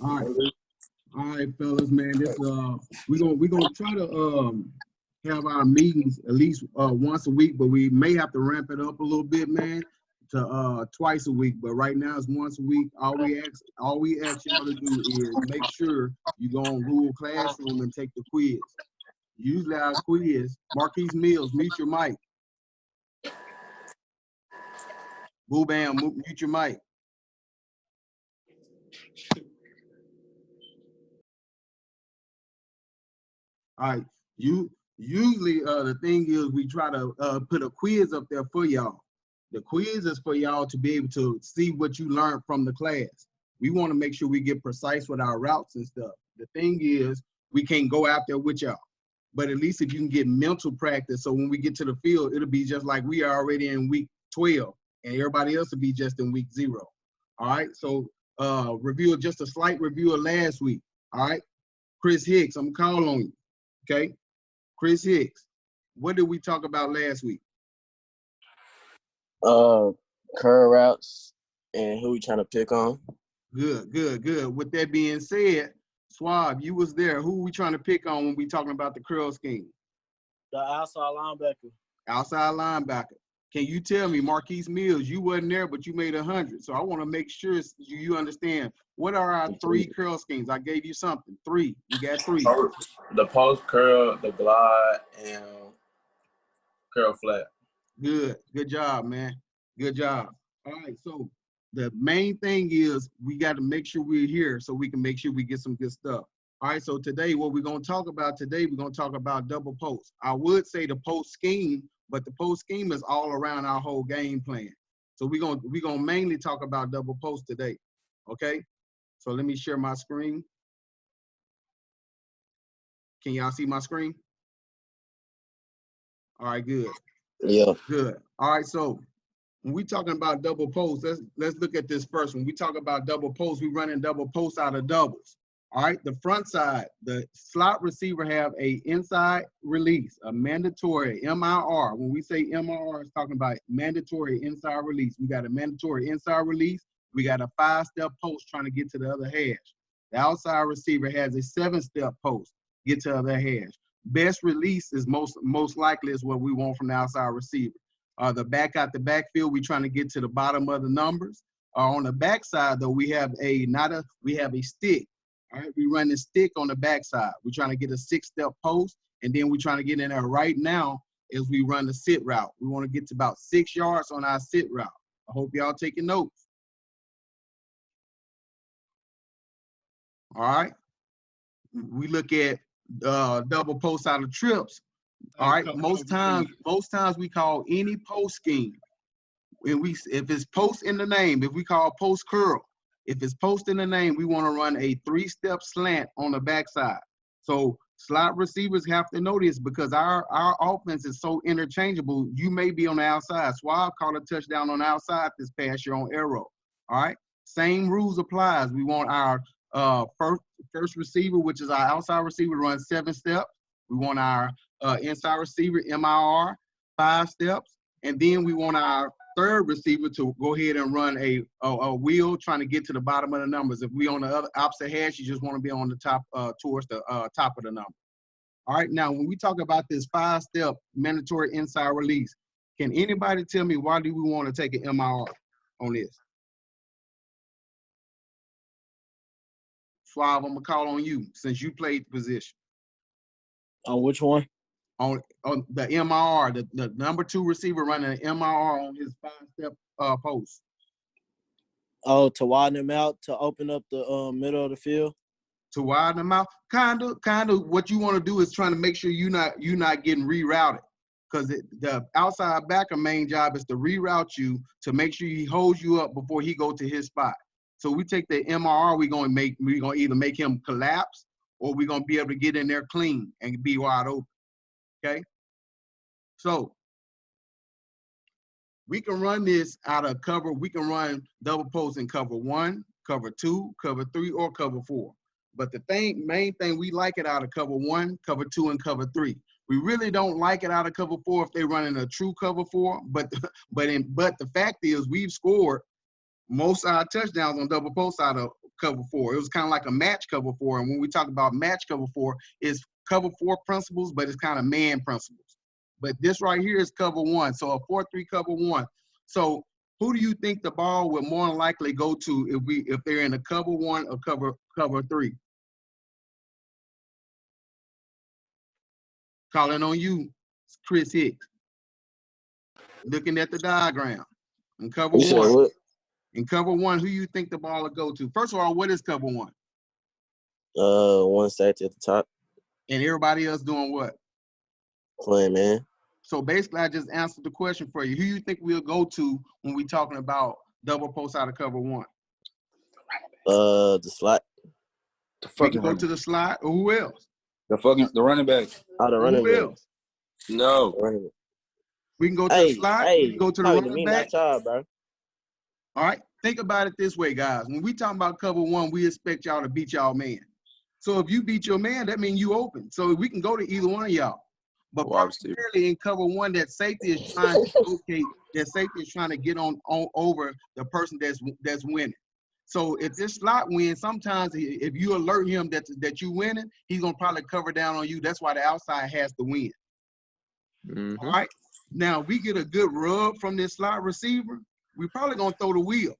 All right, all right, fellas, man. This we're gonna try to have our meetings at least once a week, but we may have to ramp it up a little bit, man, to twice a week. But right now it's once a week. All we ask y'all to do is make sure you go on Google Classroom and take the quiz. Usually our quiz, Marquise Mills, mute your mic. Boo Bam, mute your mic. All right, usually the thing is we try to put a quiz up there for y'all. The quiz is for y'all to be able to see what you learned from the class. We want to make sure we get precise with our routes and stuff. The thing is we can't go out there with y'all, but at least if you can get mental practice, so when we get to the field, it'll be just like we are already in week 12, and everybody else will be just in week 0. All right, so just a slight review of last week. All right, Chris Hicks, I'm calling on you. Okay, Chris Hicks, what did we talk about last week? Curve routes and who we trying to pick on. Good, good, good. With that being said, Swab, you was there. Who we trying to pick on when we talking about the curl scheme? The outside linebacker. Outside linebacker. Can you tell me, Marquise Mills, you wasn't there, but you made 100. So I want to make sure you understand, what are our 3 curl schemes? I gave you something. 3. We got 3. The post curl, the glide, and curl flat. Good. Good job, man. Good job. All right. So the main thing is we got to make sure we're here so we can make sure we get some good stuff. All right. So today, what we're going to talk about today, we're going to talk about double post. I would say the post scheme, but the post scheme is all around our whole game plan. So we're gonna mainly talk about double post today. Okay. So let me share my screen. Can y'all see my screen? All right, good. Yeah. Good. All right, so when we talking about double post, let's look at this first. When we talk about double post, we running double post out of doubles. All right, the front side, the slot receiver have a inside release, a mandatory MIR. When we say MIR, it's talking about mandatory inside release. We got a mandatory inside release. We got a 5-step post trying to get to the other hash. The outside receiver has a 7-step post, get to the other hash. Best release is most likely is what we want from the outside receiver. The back out the backfield, we trying to get to the bottom of the numbers. On the backside though, we have a stick. All right, we run the stick on the backside. We're trying to get a 6-step post, and then we're trying to get in there right now as we run the sit route. We want to get to about 6 yards on our sit route. I hope y'all taking notes. All right. We look at double post out of trips. All right. Most times we call any post scheme. If it's post in the name, if we call post curl, if it's post in the name, we want to run a 3-step slant on the backside. So slot receivers have to know this because our offense is so interchangeable. You may be on the outside. Swab caught a touchdown on the outside this past year on arrow. All right. Same rules applies. We want our first receiver, which is our outside receiver, to run 7 steps. We want our inside receiver, MIR, 5 steps. And then we want our third receiver to go ahead and run a wheel trying to get to the bottom of the numbers. If we on the other opposite hash, you just want to be on the top towards the top of the number. All right, now when we talk about this 5-step mandatory inside release, can anybody tell me why do we want to take an MIR on this? Swab, I'm gonna call on you since you played the position. On which one? On the MIR, the number 2 receiver running an MIR on his 5-step post. Oh, to widen them out, to open up the middle of the field. To widen them out, kind of. What you want to do is trying to make sure you're not getting rerouted, because the outside backer main job is to reroute you to make sure he holds you up before he go to his spot. So we take the MIR, we're gonna either make him collapse or we're gonna be able to get in there clean and be wide open. Okay, so we can run this out of cover. We can run double post in cover 1, cover 2, cover 3, or cover 4. But the main thing, we like it out of cover 1, cover 2, and cover 3. We really don't like it out of cover 4 if they're running a true cover 4. But the fact is, we've scored most of our touchdowns on double post out of cover 4. It was kind of like a match cover 4. And when we talk about match cover 4, it's cover 4 principles, but it's kind of man principles. But this right here is cover 1. So a 4-3 cover 1. So who do you think the ball would more than likely go to if they're in a cover 1 or cover 3? Calling on you, Chris Hicks. Looking at the diagram. In cover You said 1. what? In cover 1, who you think the ball will go to? First of all, what is cover 1? One safety at the top, And everybody else doing what? playing man. So basically, I just answered the question for you. Who you think we'll go to when we talking about double post out of cover 1? The slot. The We fucking can go to the slot, or who else? the running back. Oh, the running Who back. else? No. Running back. We can go to the slot. We can go to the talking to running me, back. not y'all, bro. All right. Think about it this way, guys. When we talking about cover 1, we expect y'all to beat y'all man. So if you beat your man, that means you open. So we can go to either one of y'all. But primarily in cover 1, that safety is trying to locate. That safety is trying to get on over the person that's winning. So if this slot wins, sometimes if you alert him that you winning, he's gonna probably cover down on you. That's why the outside has to win. Mm-hmm. All right. Now we get a good rub from this slot receiver. We probably gonna throw the wheel.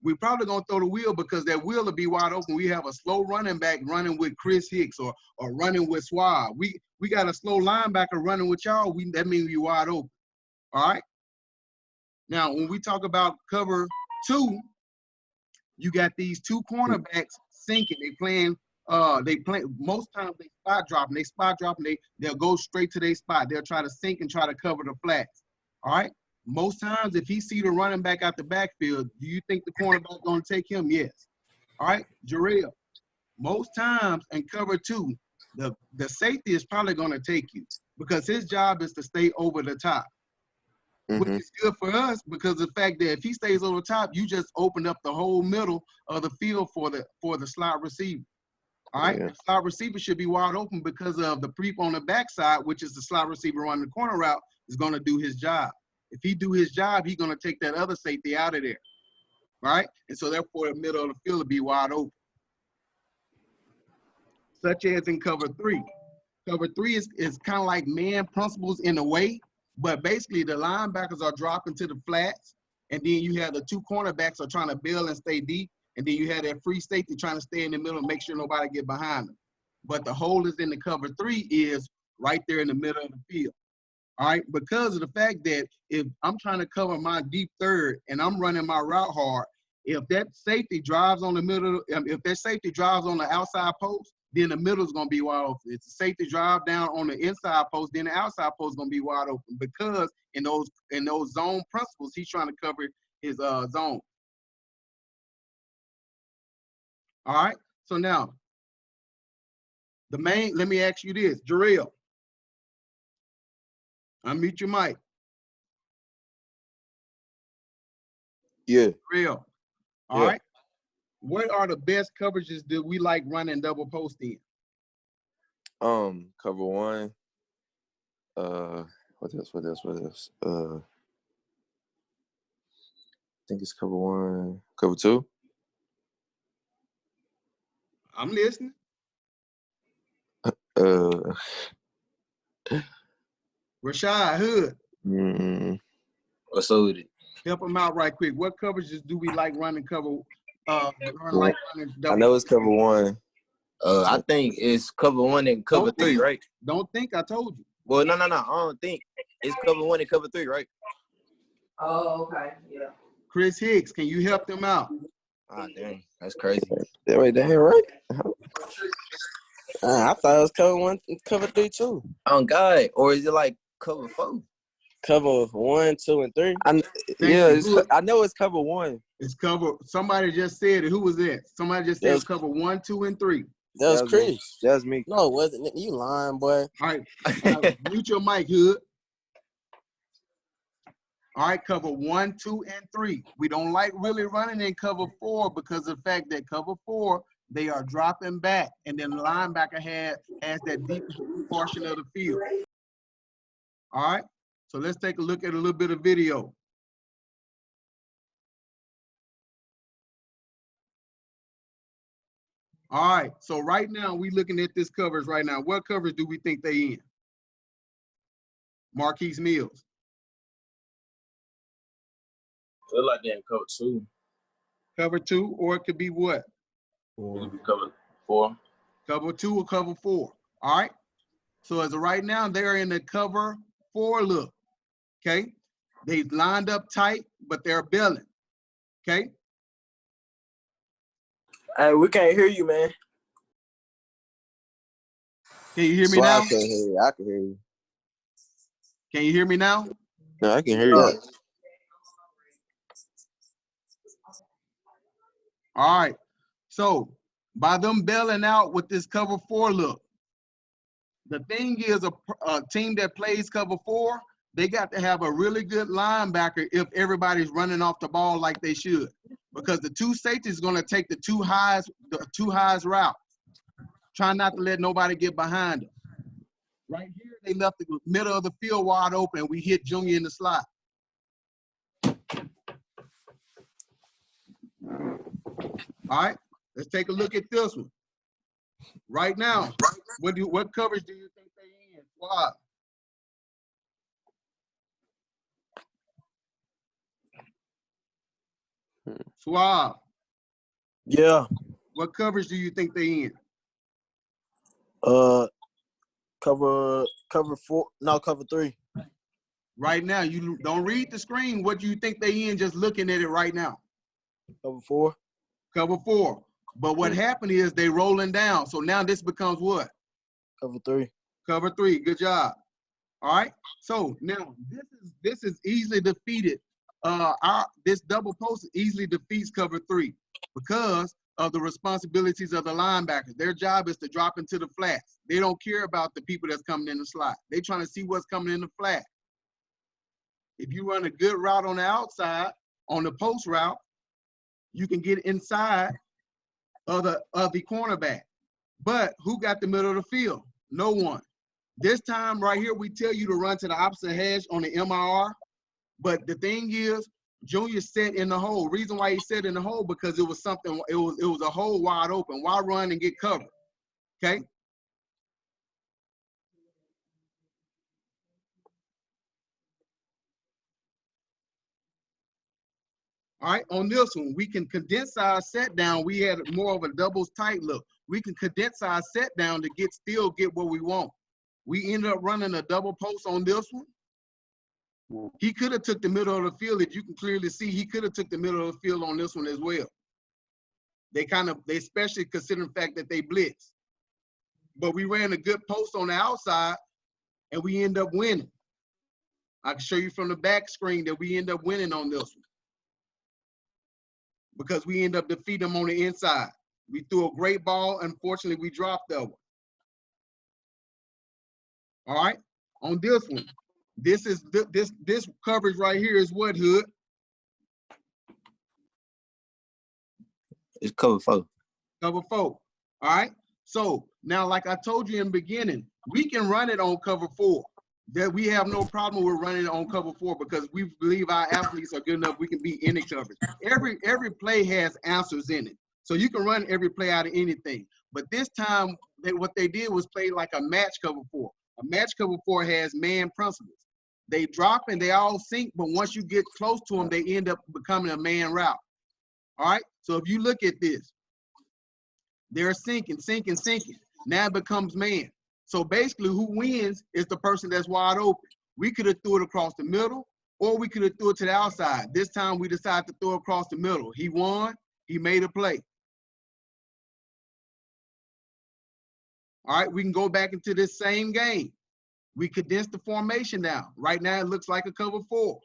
We probably gonna throw the wheel because that wheel will be wide open. We have a slow running back running with Chris Hicks or running with Swab. We got a slow linebacker running with y'all. That means we wide open. All right. Now when we talk about cover 2, you got these 2 cornerbacks sinking. They play most times they spot dropping. They'll go straight to their spot. They'll try to sink and try to cover the flats. All right. Most times, if he see the running back out the backfield, do you think the cornerback gonna take him? Yes. All right, Jarrell. Most times in cover 2, the safety is probably gonna take you because his job is to stay over the top. Which is good for us because the fact that if he stays over the top, you just open up the whole middle of the field for the slot receiver. All right, the slot receiver should be wide open because of the creep on the backside, which is the slot receiver running the corner route, is going to do his job. If he do his job, he's going to take that other safety out of there, right? And so therefore, the middle of the field will be wide open. Such as in cover 3. Cover 3 is kind of like man principles in a way. But basically, the linebackers are dropping to the flats, and then you have the 2 cornerbacks are trying to bail and stay deep, and then you have that free safety trying to stay in the middle and make sure nobody get behind them. But the hole is in the cover 3 is right there in the middle of the field. All right, because of the fact that if I'm trying to cover my deep third and I'm running my route hard, if that safety drives on the middle, if that safety drives on the outside post, then the middle is going to be wide open. If the safety drive down on the inside post, then the outside post is going to be wide open because in those zone principles, he's trying to cover his zone. All right. So now, let me ask you this, Jarrell. Unmute your mic. Yeah. Jarrell. All right. What are the best coverages that we like running double post in? Cover 1. What else? I think it's cover 1. Cover 2. I'm listening. Rashad Hood. What's up with it? Help him out right quick. What coverages do we like running cover? I know it's cover 1. I think it's cover 1 and cover 3, right? Don't think I told you. Well, no. I don't think it's cover 1 and cover 3, right? Oh, okay. Yeah. Chris Hicks, can you help them out? Ah, dang, that's crazy. Wait, that ain't right. I thought it was cover 1, cover 3 too. On God, or is it like cover 4? Cover 1, 2, and 3. I know it's cover 1. It's cover. Somebody just said it. Who was that? Somebody just said cover 1, 2, and 3. That was Chris. That was me. No, it wasn't. You lying, boy. All right. Mute your mic, Hood. All right, cover 1, 2, and 3. We don't like really running in cover 4 because of the fact that cover 4, they are dropping back, and then the linebacker has that deep portion of the field. All right. So let's take a look at a little bit of video. All right, so right now we looking at this coverage right now. What coverage do we think they in? Marquise Mills. Look like they in cover 2. Cover 2, or it could be what? It could be cover 4. Cover 2 or cover 4. All right. So as of right now, they're in the cover 4 look. Okay. They've lined up tight, but they're belling. Okay. Hey, we can't hear you, man. Can you hear me So now? I can hear you. I can hear you. Can you hear me now? No, I can hear you. All right. So by them bailing out with this cover 4 look, the thing is a team that plays cover 4, they got to have a really good linebacker if everybody's running off the ball like they should. Because the 2 safeties is going to take the two highs route. Try not to let nobody get behind them. Right here, they left the middle of the field wide open. We hit Junior in the slot. All right, let's take a look at this one. Right now, what coverage do you think they in? Why? Suave. Yeah. What coverage do you think they in? Cover 4. No, cover 3. Right now, you don't read the screen. What do you think they in just looking at it right now? Cover 4. Cover 4. But what happened is they rolling down. So now this becomes what? Cover 3. Cover 3. Good job. All right. So now this is easily defeated. This double post easily defeats cover 3 because of the responsibilities of the linebackers. Their job is to drop into the flats. They don't care about the people that's coming in the slot. They trying to see what's coming in the flat. If you run a good route on the outside, on the post route, you can get inside of the cornerback. But who got the middle of the field? No one. This time right here, we tell you to run to the opposite hedge on the MIR. But the thing is, Junior set in the hole. Reason why he set in the hole, because it was something, it was a hole wide open. Why run and get covered? Okay. All right, on this one, we can condense our set down. We had more of a doubles tight look. We can condense our set down to still get what we want. We ended up running a double post on this one. He could have took the middle of the field. If you can clearly see, he could have took the middle of the field on this one as well. They especially considering the fact that they blitz. But we ran a good post on the outside, and we end up winning. I can show you from the back screen that we end up winning on this one, because we end up defeating them on the inside. We threw a great ball. Unfortunately, we dropped that one. All right, on this one, this coverage right here is what, Hood? It's cover 4. Cover 4. All right. So now, like I told you in the beginning, we can run it on cover 4. That we have no problem with running it on cover 4 because we believe our athletes are good enough. We can beat any coverage. Every play has answers in it, so you can run every play out of anything. But this time, what they did was play like a match cover 4. A match cover 4 has man principles. They drop and they all sink, but once you get close to them, they end up becoming a man route. All right. So if you look at this, they're sinking. Now it becomes man. So basically, who wins is the person that's wide open. We could have threw it across the middle, or we could have threw it to the outside. This time, we decided to throw it across the middle. He won. He made a play. All right, we can go back into this same game. We condensed the formation down. Right now, it looks like a cover 4.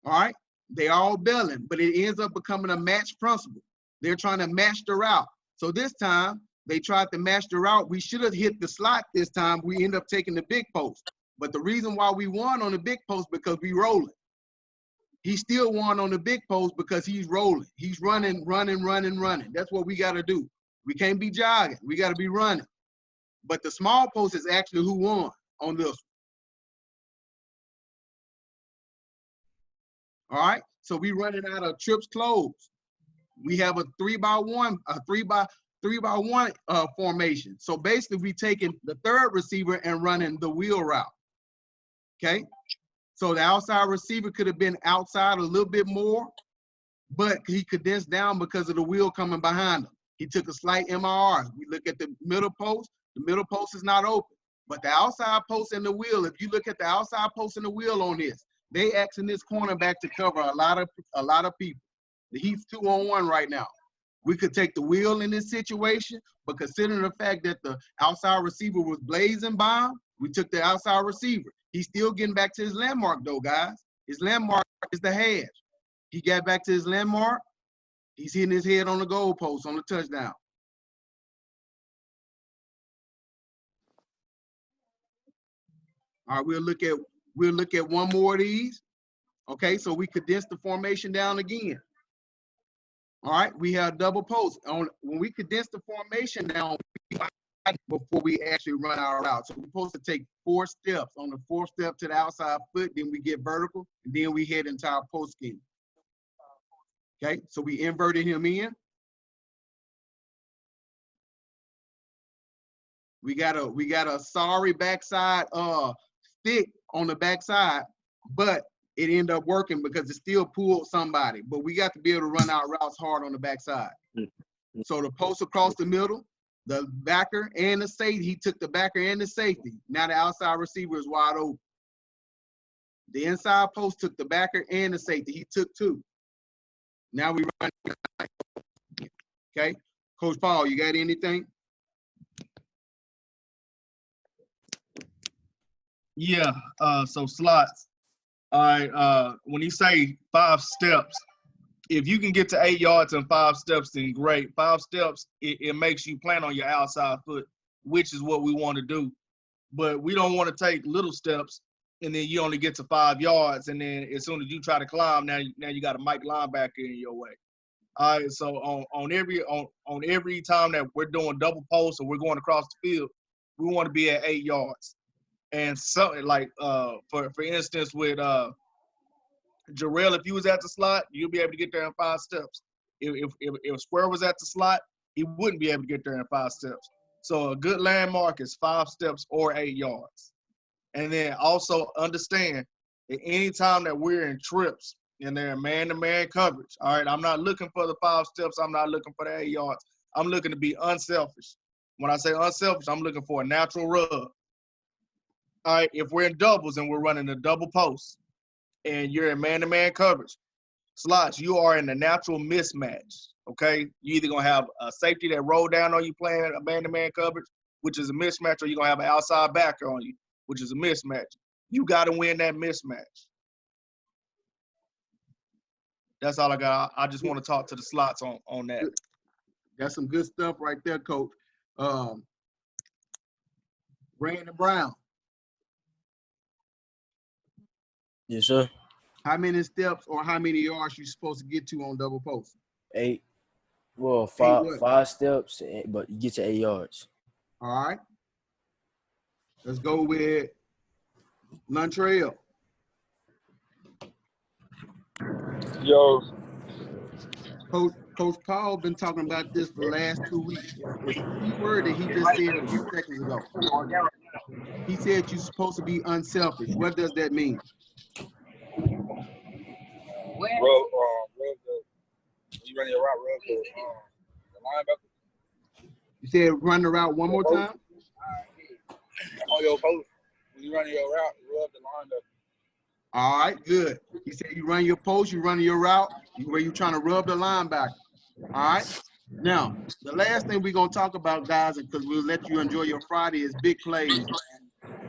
All right, they all bailing, but it ends up becoming a match principle. They're trying to match the route. So this time, they tried to match the route. We should have hit the slot this time. We end up taking the big post. But the reason why we won on the big post, because we rolling. He still won on the big post because he's rolling. He's running. That's what we got to do. We can't be jogging. We got to be running. But the small post is actually who won on this one. All right. So we running out of trips closed. We have a 3x1, 3-by-1 formation. So basically we taking the third receiver and running the wheel route. Okay. So the outside receiver could have been outside a little bit more, but he condensed down because of the wheel coming behind him. He took a slight MIR. We look at the middle post is not open. But the outside post and the wheel, if you look at the outside post and the wheel on this, they asking this cornerback to cover a lot of people. He's 2-on-1 right now. We could take the wheel in this situation, but considering the fact that the outside receiver was blazing by him, we took the outside receiver. He's still getting back to his landmark though, guys. His landmark is the hash. He got back to his landmark. He's hitting his head on the goal post on the touchdown. All right, we'll look at one more of these. Okay, so we condense the formation down again. All right, we have double post. When we condense the formation down before we actually run our route. So we're supposed to take 4 steps. On the 4th step to the outside foot, then we get vertical, and then we head into our post scheme. Okay, so we inverted him in. We got a sorry backside stick on the backside, but it ended up working because it still pulled somebody. But we got to be able to run our routes hard on the backside. So the post across the middle, the backer and the safety, he took the backer and the safety. Now the outside receiver is wide open. The inside post took the backer and the safety. He took 2. Now we run. Okay, Coach Paul, you got anything? Yeah, so slots. All right, when you say 5 steps, if you can get to 8 yards in 5 steps, then great. 5 steps, it makes you plan on your outside foot, which is what we want to do. But we don't want to take little steps and then you only get to 5 yards, and then as soon as you try to climb, now you got a Mike linebacker in your way. All right, so on every time that we're doing double post or we're going across the field, we want to be at 8 yards. And so, like for instance, with Jarrell, if he was at the slot, you'll be able to get there in 5 steps. If Square was at the slot, he wouldn't be able to get there in 5 steps. So a good landmark is 5 steps or 8 yards. And then also understand that any time that we're in trips and they're in man-to-man coverage, all right, I'm not looking for the 5 steps. I'm not looking for the 8 yards. I'm looking to be unselfish. When I say unselfish, I'm looking for a natural rub. All right, if we're in doubles and we're running a double post and you're in man-to-man coverage, slots, you are in a natural mismatch, okay? You either going to have a safety that roll down on you playing a man-to-man coverage, which is a mismatch, or you're going to have an outside backer on you, which is a mismatch. You got to win that mismatch. That's all I got. I just want to talk to the slots on that. That's some good stuff right there, Coach. Brandon Brown. Yes, sir. How many steps or how many yards you supposed to get to on double post? 8. Well, 8 5 steps, but you get to 8 yards. All right. Let's go with Luntrail. Yo. Coach Paul been talking about this for the last 2 weeks. It's a key word that he just said a few seconds ago. He said you're supposed to be unselfish. What does that mean? You run your route, the linebacker. You said run the route one more time? On your post. When you run your route, rub the linebacker. All right, good. He said you run your post, you run your route, where you're trying to rub the linebacker. All right? Now, the last thing we're going to talk about, guys, because we'll let you enjoy your Friday, is big plays.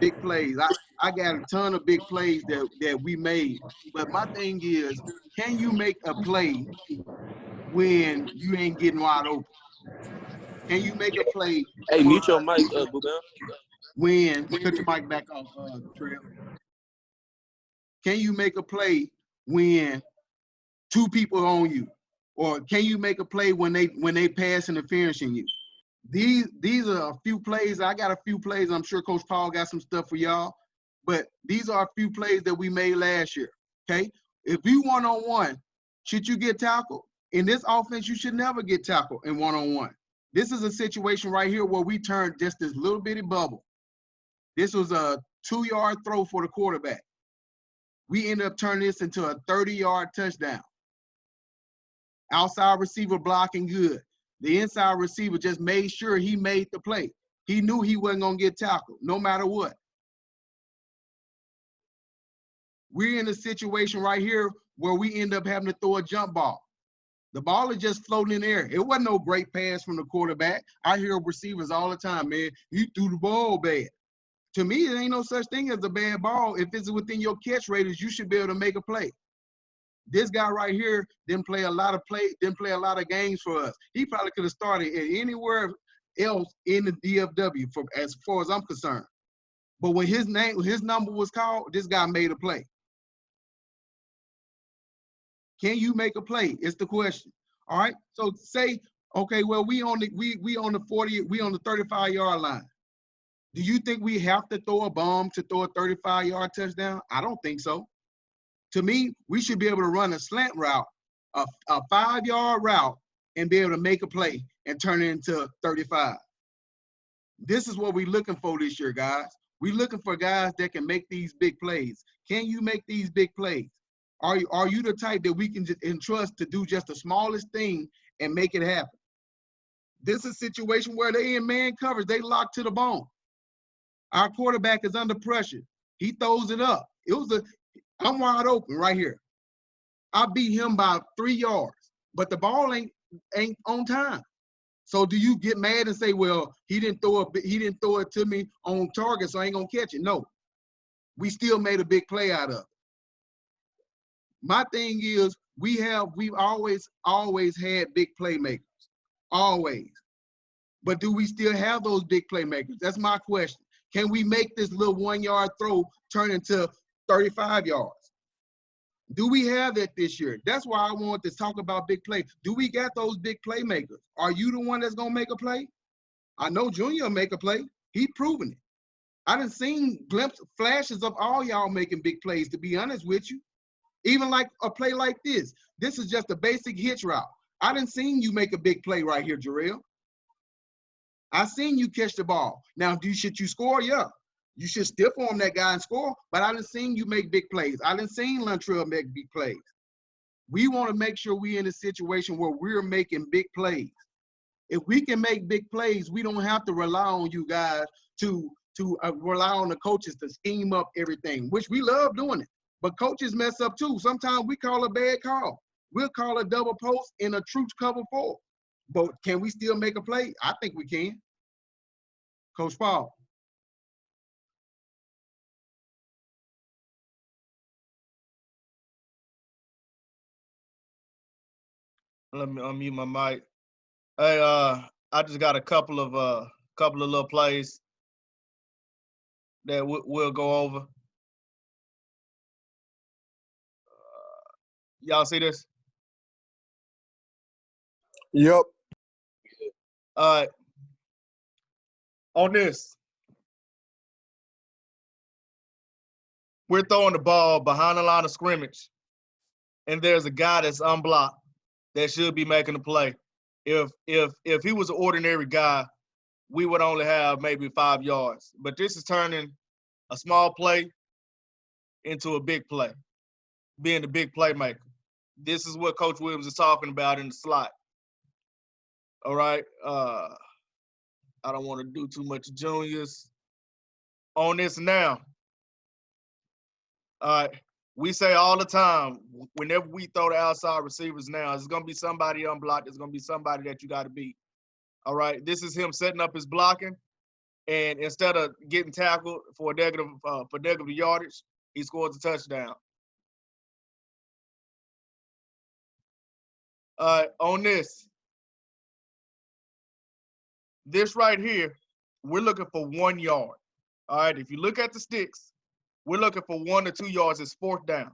Big plays. I got a ton of big plays that we made. But my thing is, can you make a play when you ain't getting wide open? Can you make a play? Hey, mute your mic, Boobam. When, cut your mic back off, Trail. Can you make a play when 2 people are on you? Or can you make a play when they pass interference in you? These are a few plays. I got a few plays. I'm sure Coach Paul got some stuff for y'all. But these are a few plays that we made last year, okay? If you one-on-one, should you get tackled? In this offense, you should never get tackled in one-on-one. This is a situation right here where we turned just this little bitty bubble. This was a 2-yard throw for the quarterback. We ended up turning this into a 30-yard touchdown. Outside receiver blocking good. The inside receiver just made sure he made the play. He knew he wasn't going to get tackled, no matter what. We're in a situation right here where we end up having to throw a jump ball. The ball is just floating in the air. It wasn't no great pass from the quarterback. I hear receivers all the time, man, you threw the ball bad. To me, it ain't no such thing as a bad ball. If it's within your catch radius, you should be able to make a play. This guy right here didn't play a lot of games for us. He probably could have started at anywhere else in the DFW as far as I'm concerned. But when his number was called, this guy made a play. Can you make a play? It's the question. All right. So say, okay, well, we on the 35-yard line. Do you think we have to throw a bomb to throw a 35-yard touchdown? I don't think so. To me, we should be able to run a slant route, a 5-yard route, and be able to make a play and turn it into 35. This is what we're looking for this year, guys. We're looking for guys that can make these big plays. Can you make these big plays? Are you the type that we can just entrust to do just the smallest thing and make it happen? This is a situation where they in man coverage. They locked to the bone. Our quarterback is under pressure. He throws it up. I'm wide open right here. I beat him by 3 yards, but the ball ain't on time. So do you get mad and say, well, he didn't throw it to me on target, so I ain't gonna catch it? No. We still made a big play out of it. My thing is, we've always had big playmakers. Always. But do we still have those big playmakers? That's my question. Can we make this little 1-yard throw turn into 35 yards? Do we have that this year? That's why I want to talk about big play. Do we got those big playmakers? Are you the one that's going to make a play? I know Junior will make a play. He's proven it. I done seen flashes of all y'all making big plays, to be honest with you. Even like a play like this. This is just a basic hitch route. I done seen you make a big play right here, Jarrell. I seen you catch the ball. Now, should you score? Yeah. You should stiff arm that guy and score, but I done seen you make big plays. I done seen Luntrell make big plays. We want to make sure we're in a situation where we're making big plays. If we can make big plays, we don't have to rely on you guys to rely on the coaches to scheme up everything, which we love doing it. But coaches mess up too. Sometimes we call a bad call. We'll call a double post in a true cover 4. But can we still make a play? I think we can. Coach Paul. Let me unmute my mic. Hey, I just got a couple of little plays that we'll go over. Y'all see this? Yep. All right. On this, we're throwing the ball behind the line of scrimmage, and there's a guy that's unblocked that should be making a play. If he was an ordinary guy, we would only have maybe 5 yards. But this is turning a small play into a big play, being the big playmaker. This is what Coach Williams is talking about in the slot. All right. I don't want to do too much juniors on this now. All right. We say all the time, whenever we throw the outside receivers now, it's going to be somebody unblocked. It's going to be somebody that you got to beat. All right. This is him setting up his blocking. And instead of getting tackled for negative yardage, he scores a touchdown. On this right here, we're looking for 1 yard. All right, if you look at the sticks, we're looking for 1 to 2 yards. It's 4th down.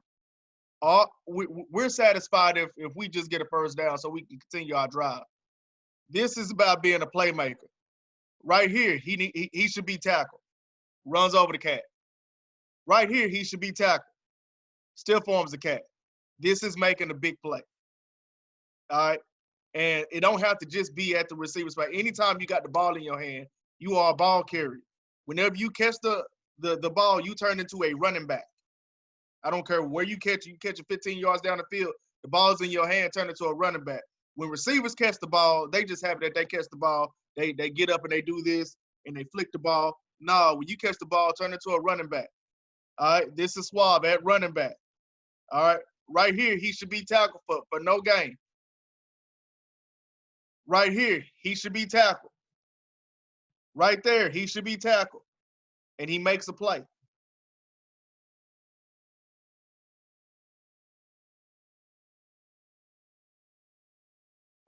We're satisfied if we just get a first down so we can continue our drive. This is about being a playmaker. Right here, he should be tackled. Runs over the cat. Right here, he should be tackled. Still forms the cat. This is making a big play. All right. And it don't have to just be at the receiver spot. Anytime you got the ball in your hand, you are a ball carrier. Whenever you catch the ball, you turn into a running back. I don't care where you catch it 15 yards down the field, the ball's in your hand, turn into a running back. When receivers catch the ball, they just have it that they catch the ball, they get up and they do this and they flick the ball. No, when you catch the ball, turn into a running back. All right, this is Suave at running back. All right, right here, he should be tackled for no gain. Right here, he should be tackled. Right there, he should be tackled. And he makes a play.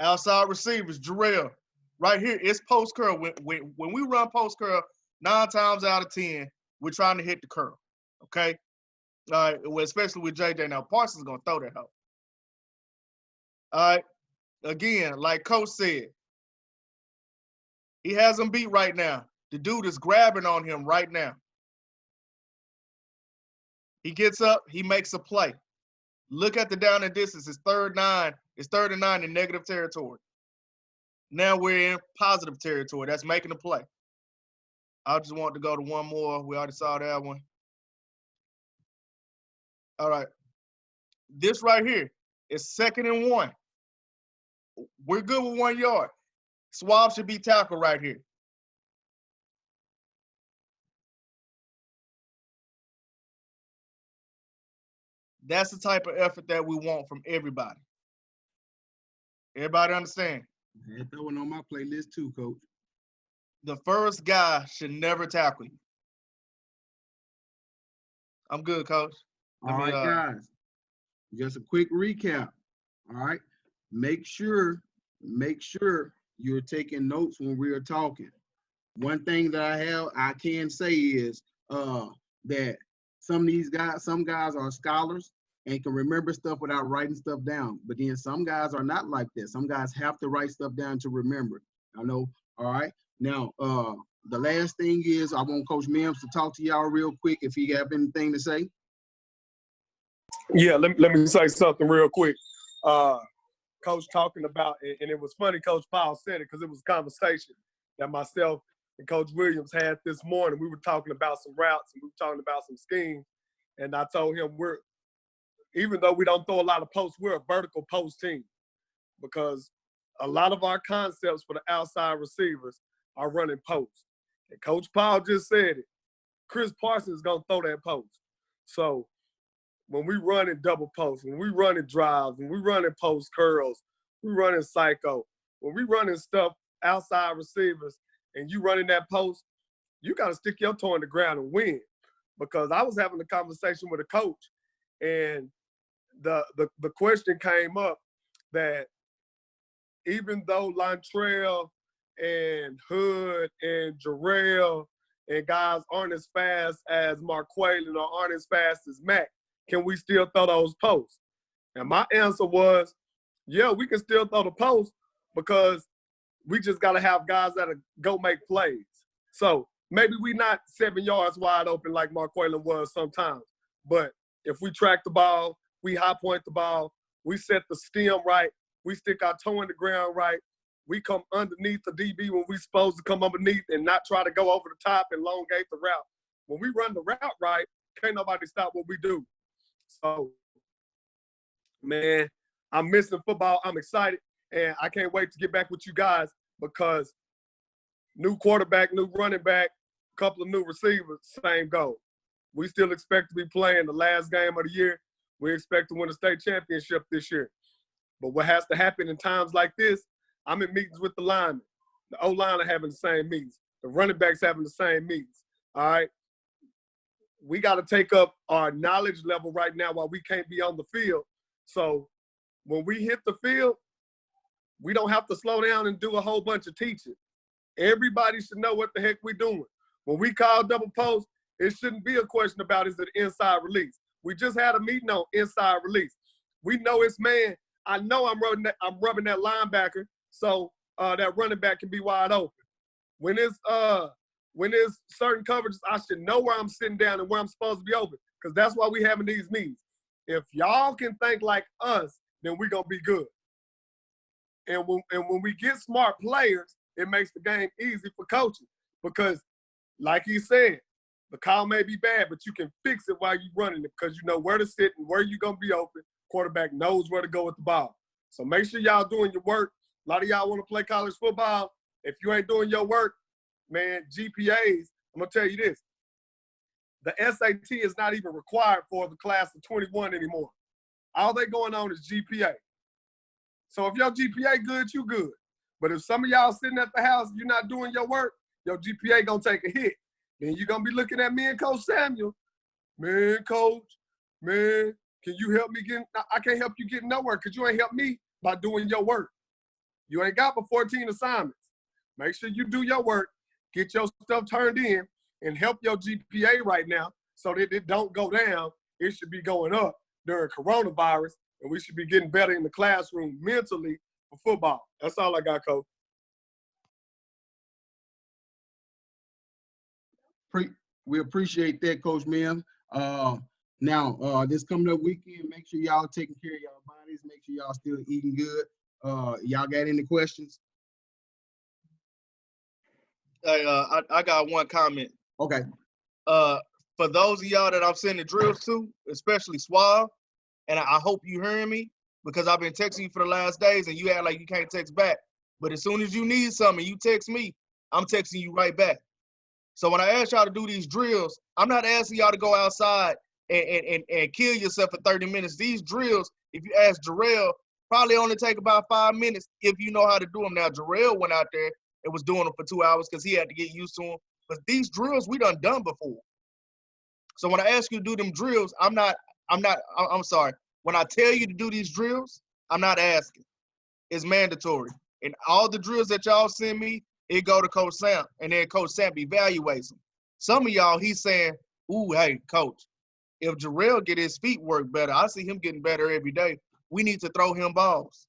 Outside receivers, Jarrell. Right here, it's post curl. When we run post curl, 9 times out of 10, we're trying to hit the curl. Okay? All right, well, especially with JJ. Now, Parsons is going to throw that hoe. All right. Again, like Coach said, he has him beat right now. The dude is grabbing on him right now. He gets up, he makes a play. Look at the down and distance. It's 3rd and 9 in negative territory. Now we're in positive territory. That's making a play. I just want to go to one more. We already saw that one. All right. This right here is 2nd and 1. We're good with 1 yard. Suave should be tackled right here. That's the type of effort that we want from everybody. Everybody understand? I had that one on my playlist too, Coach. The first guy should never tackle you. I'm good, Coach. All right, guys. Just a quick recap. All right. Make sure you're taking notes when we are talking. One thing that I can say is that some guys are scholars and can remember stuff without writing stuff down. But then some guys are not like that. Some guys have to write stuff down to remember. I know. All right. Now, the last thing is I want Coach Mims to talk to y'all real quick if he have anything to say. Yeah, let me say something real quick. Coach talking about, and it was funny Coach Powell said it because it was a conversation that myself and Coach Williams had this morning. We were talking about some routes and we were talking about some schemes. And I told him even though we don't throw a lot of posts, we're a vertical post team because a lot of our concepts for the outside receivers are running posts. And Coach Powell just said it. Chris Parsons is going to throw that post. So when we run in double posts, when we run in drives, when we run in post curls, we run in psycho, when we run in stuff outside receivers and you running that post, you got to stick your toe in the ground and win. Because I was having a conversation with a coach and the question came up that even though Lontrell and Hood and Jarrell and guys aren't as fast as Marquaylin or aren't as fast as Mac, can we still throw those posts? And my answer was, yeah, we can still throw the post because we just got to have guys that go make plays. So maybe we not 7 yards wide open like Marquaylin was sometimes, but if we track the ball, we high point the ball, we set the stem right, we stick our toe in the ground right, we come underneath the DB when we're supposed to come underneath and not try to go over the top and elongate the route. When we run the route right, can't nobody stop what we do. So, man, I'm missing football. I'm excited, and I can't wait to get back with you guys because new quarterback, new running back, couple of new receivers, same goal. We still expect to be playing the last game of the year. We expect to win a state championship this year. But what has to happen in times like this, I'm in meetings with the linemen. The O-line are having the same meetings. The running backs having the same meetings, all right? We got to take up our knowledge level right now while we can't be on the field. So when we hit the field, we don't have to slow down and do a whole bunch of teaching. Everybody should know what the heck we're doing. When we call double post, it shouldn't be a question about is it inside release. We just had a meeting on inside release. We know it's man. I know I'm rubbing that linebacker, so that running back can be wide open. When it's certain coverages, I should know where I'm sitting down and where I'm supposed to be open, because that's why we having these meetings. If y'all can think like us, then we're gonna be good. And when we get smart players, it makes the game easy for coaches because, like he said, the call may be bad, but you can fix it while you're running it because you know where to sit and where you're going to be open. Quarterback knows where to go with the ball. So make sure y'all doing your work. A lot of y'all want to play college football. If you ain't doing your work, man, GPAs, I'm going to tell you this. The SAT is not even required for the class of 21 anymore. All they going on is GPA. So if your GPA good, you good. But if some of y'all sitting at the house, you're not doing your work, your GPA going to take a hit. Then you're going to be looking at me and Coach Samuel. Man, Coach, man, can you help me get – I can't help you get nowhere because you ain't helped me by doing your work. You ain't got but 14 assignments. Make sure you do your work, get your stuff turned in, and help your GPA right now so that it don't go down. It should be going up during coronavirus, and we should be getting better in the classroom mentally for football. That's all I got, Coach. We appreciate that, Coach Mims. Now, this coming up weekend, make sure y'all taking care of y'all bodies. Make sure y'all still eating good. Y'all got any questions? Hey, I got one comment. Okay. For those of y'all that I'm sending drills to, especially Suave, and I hope you hearing me because I've been texting you for the last days and you act like you can't text back. But as soon as you need something, you text me, I'm texting you right back. So when I ask y'all to do these drills, I'm not asking y'all to go outside and kill yourself for 30 minutes. These drills, if you ask Jarrell, probably only take about 5 minutes if you know how to do them. Now, Jarrell went out there and was doing them for 2 hours because he had to get used to them. But these drills we done before. So when I ask you to do them drills, I'm sorry. When I tell you to do these drills, I'm not asking. It's mandatory. And all the drills that y'all send me, it go to Coach Sam, and then Coach Sam evaluates them. Some of y'all, he's saying, ooh, hey, Coach, if Jarrell get his feet work better, I see him getting better every day. We need to throw him balls.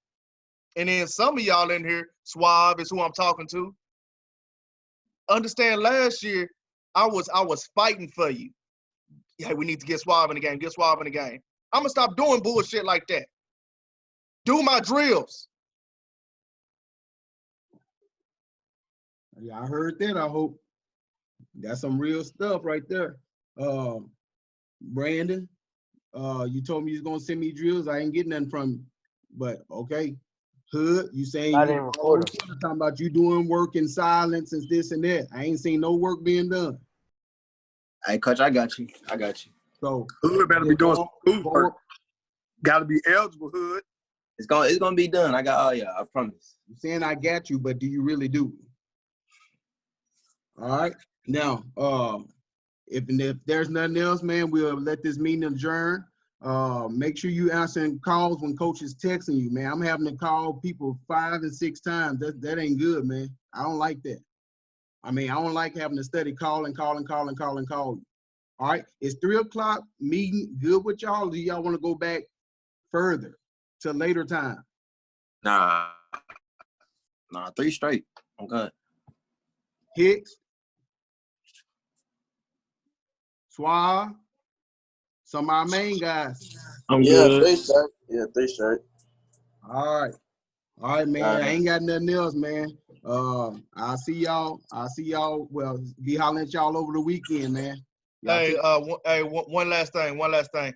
And then some of y'all in here, Suave is who I'm talking to. Understand last year, I was fighting for you. Yeah, we need to get Suave in the game, get Suave in the game. I'm going to stop doing bullshit like that. Do my drills. Yeah, I heard that. I hope that's some real stuff right there. Brandon, you told me you was gonna send me drills. I ain't getting nothing from you. But okay. Hood, you saying I you didn't record them. talking about you doing work in silence and this and that. I ain't seen no work being done. Hey, Coach, I got you. So Hood better be doing some school work. Got to be eligible, Hood. It's gonna be done. I got all y'all. I promise. I'm saying I got you, but do you really do? All right. Now, if there's nothing else, man, we'll let this meeting adjourn. Make sure you answering calls when coach is texting you, man. I'm having to call people 5 and 6 times. That ain't good, man. I don't like that. I mean, I don't like having to study call you. All right. It's 3 o'clock meeting. Good with y'all. Do y'all want to go back further to later time? Nah, 3 straight. I'm good. Hicks, Suave, some of our main guys. I'm Yeah, good. 3 straight. Yeah, 3 straight. All right, man. I ain't got nothing else, man. I'll see y'all. Well, be hollering at y'all over the weekend, man. One last thing.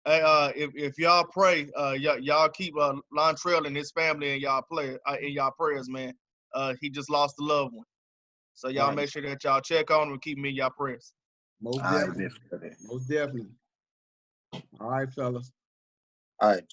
Hey, if y'all pray, y'all keep Lontrell and his family in y'all prayers, man. He just lost a loved one. So y'all make sure that y'all check on him and keep him in y'all prayers. Most definitely. All right, fellas. All right.